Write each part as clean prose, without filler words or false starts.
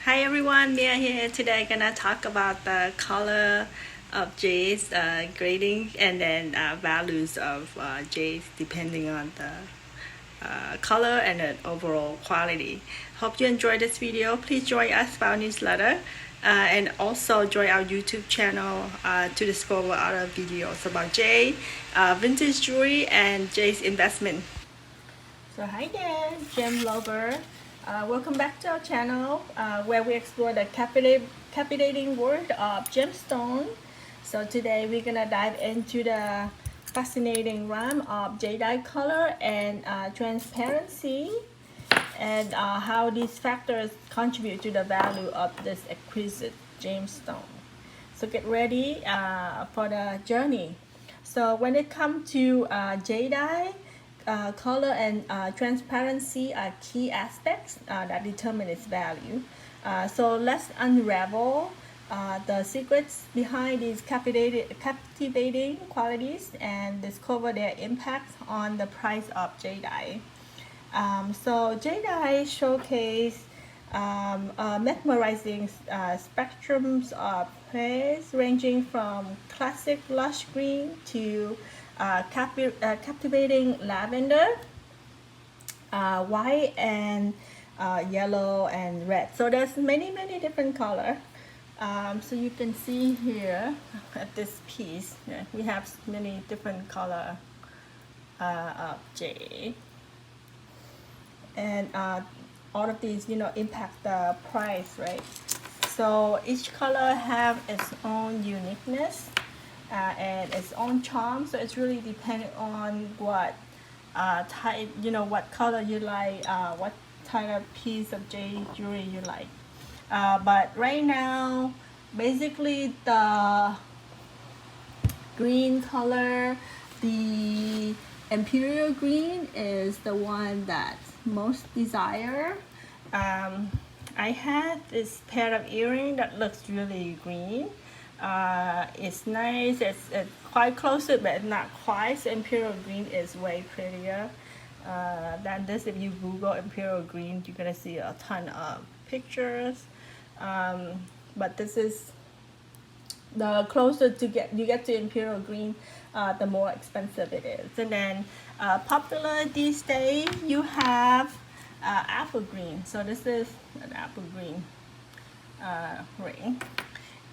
Hi everyone, Mia here. Today gonna talk about the color of Jade's grading and then values of Jade's depending on the color and the overall quality. Hope you enjoyed this video. Please join us for our newsletter and also join our YouTube channel to discover other videos about Jade, vintage jewelry, and Jade's investment. So hi there, gem lover. Welcome back to our channel where we explore the captivating world of gemstone. So today we're gonna dive into the fascinating realm of jadeite color and transparency, and how these factors contribute to the value of this exquisite gemstone. So get ready for the journey. So when it comes to jadeite, color and transparency are key aspects that determine its value. So let's unravel the secrets behind these captivating qualities and discover their impact on the price of jadeite. So jadeite showcase mesmerizing spectrums of hues ranging from classic lush green to captivating lavender, white, and yellow and red. So there's many different color. So you can see here at this piece, we have many different color of jade, and all of these, impact the price, right? So each color have its own uniqueness and its own charm. So it's really dependent on what type, what color you like, what type of piece of jade jewelry you like. But right now, basically the green color, the imperial green is the one that's most desired. I had this pair of earring that looks really green. It's nice, it's quite close to it, but not quite. So imperial green is way prettier than this. If you Google imperial green, you're gonna see a ton of pictures. But this is the closer you get to imperial green, the more expensive it is. And then popular these days, you have apple green. So this is an apple green ring,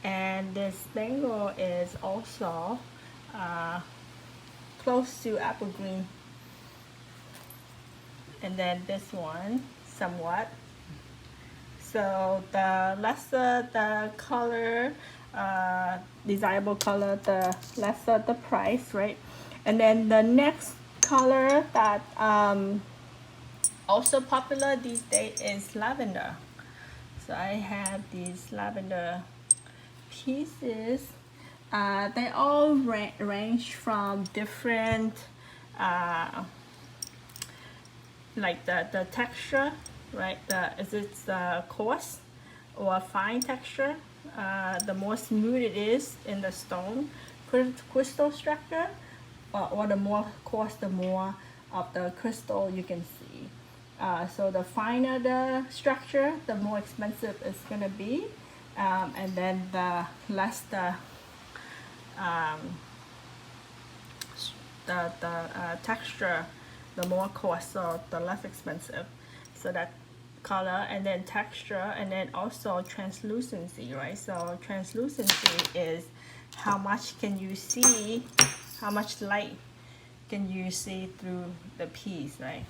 and this bangle is also close to apple green, and then this one somewhat. So the lesser the color, desirable color, the lesser the price, right? And then the next color that also popular these days is lavender. So I have these lavender pieces. They all range from different like the texture, right? Is it coarse or fine texture? The more smooth it is in the stone crystal structure, or the more coarse, the more of the crystal you can see. So the finer the structure, the more expensive it's gonna be, and then the less the texture, the more coarse, so the less expensive. So that color, and then texture, and then also translucency, right? So translucency is how much can you see, how much light can you see through the piece, right?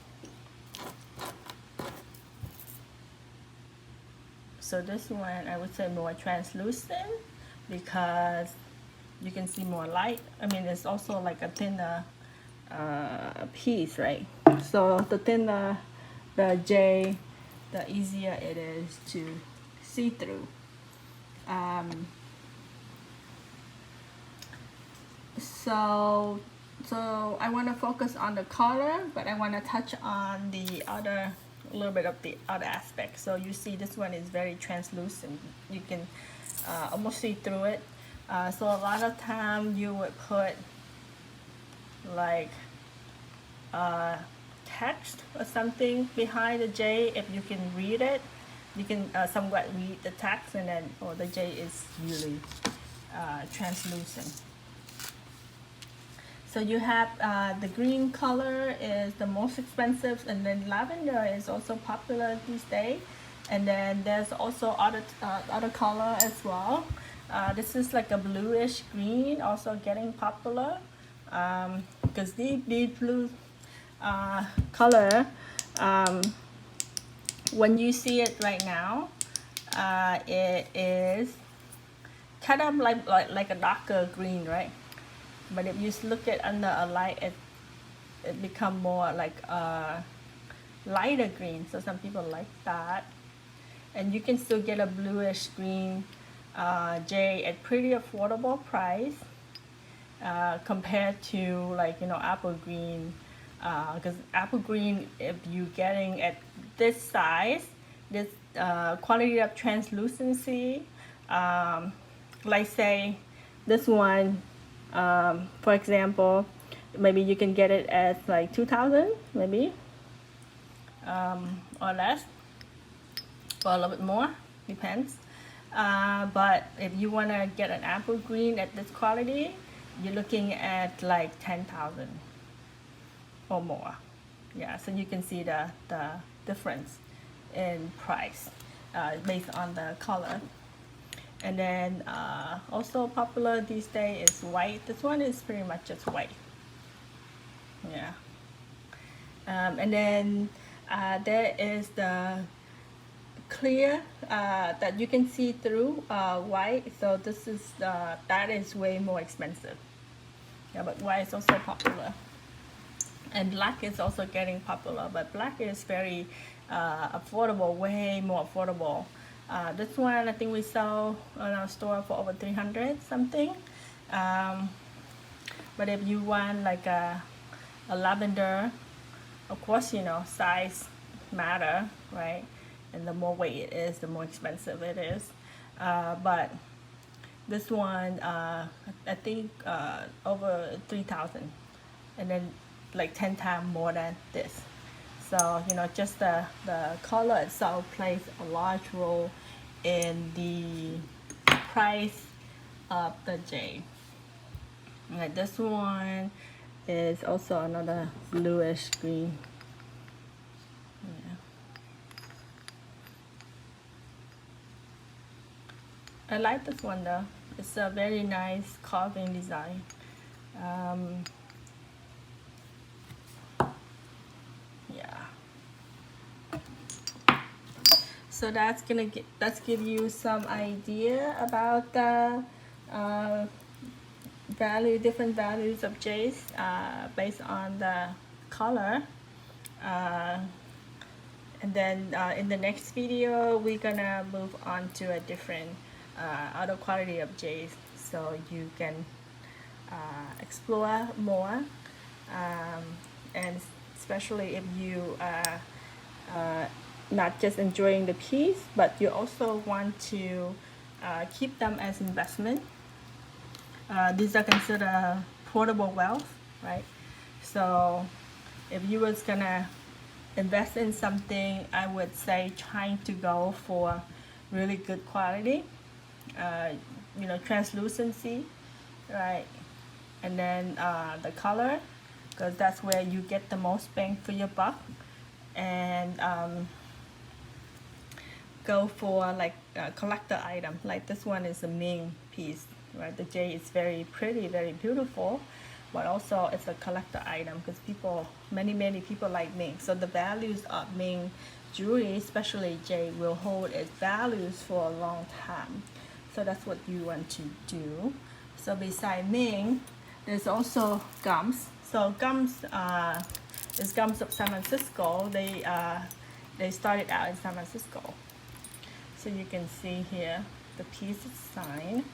So this one I would say more translucent because you can see more light. I mean, it's also like a thinner piece, right? So the thinner the jade, the easier it is to see through. So I want to focus on the color, but I want to touch on the other, a little bit of the other aspects. So you see this one is very translucent. You can almost see through it. So a lot of time you would put like text or something behind the jade if you can read it. you can somewhat read the text, and then the jade is really translucent. So you have the green color is the most expensive, and then lavender is also popular these days. And then there's also other color as well. This is like a bluish green, also getting popular, because the blue color, when you see it right now, it is kind of like a darker green, right? But if you look at under a light, it become more like a lighter green. So some people like that, and you can still get a bluish green jade at pretty affordable price compared to, like, apple green, because apple green, if you're getting at this size, this quality of translucency, like say this one, for example, maybe you can get it at like 2,000 maybe, or less, or a little bit more, depends. But if you want to get an apple green at this quality, you're looking at like 10,000 or more. Yeah, so you can see the difference in price based on the color. And then also popular these days is white. This one is pretty much just white. Yeah. And then there is the clear that you can see through white. So this is that is way more expensive. Yeah, but white is also popular. And black is also getting popular, but black is very affordable, way more affordable. This one I think we sell in our store for over 300 something. But if you want like a lavender, of course, size matter, right? And the more weight it is, the more expensive it is. But this one, I think over 3,000, and then like 10 times more than this. So just the color itself plays a large role in the price of the jade. Like this one is also another bluish green. Yeah. I like this one though. It's a very nice carving design. Yeah. So that's give you some idea about the different values of jades based on the color. And then in the next video, we're gonna move on to a different other quality of jades, so you can explore more, and especially if you are not just enjoying the piece, but you also want to keep them as investment. These are considered portable wealth, right? So if you was gonna invest in something, I would say trying to go for really good quality, translucency, right? And then the color, because that's where you get the most bang for your buck. And go for like a collector item. Like this one is a Ming piece, right? The jade is very pretty, very beautiful, but also it's a collector item because many people like Ming. So the values of Ming jewelry, especially jade, will hold its values for a long time. So that's what you want to do. So beside Ming, there's also gums. So gums is Gums of San Francisco. They started out in San Francisco. So you can see here the piece is signed.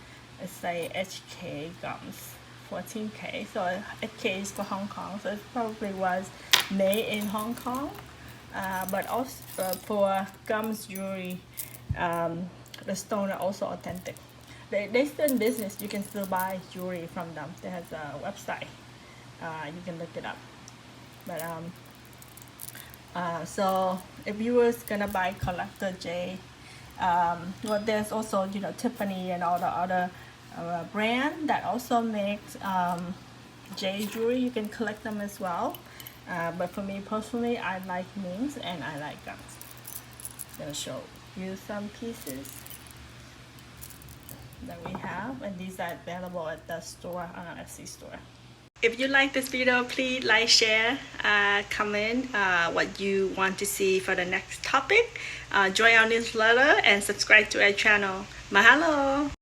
It's say HK Gums 14K. So HK is for Hong Kong. So it probably was made in Hong Kong. But also for Gums jewelry, the stone are also authentic. They still in business. You can still buy jewelry from them. They have a website. You can look it up. But so if you was gonna buy collector jade, Well, there's also, Tiffany and all the other brand that also makes jade jewelry. You can collect them as well. But for me personally, I like Ming's and I like guns. I'm gonna show you some pieces that we have, and these are available at the store, Etsy store. If you like this video, please like, share, comment what you want to see for the next topic. Join our newsletter and subscribe to our channel. Mahalo!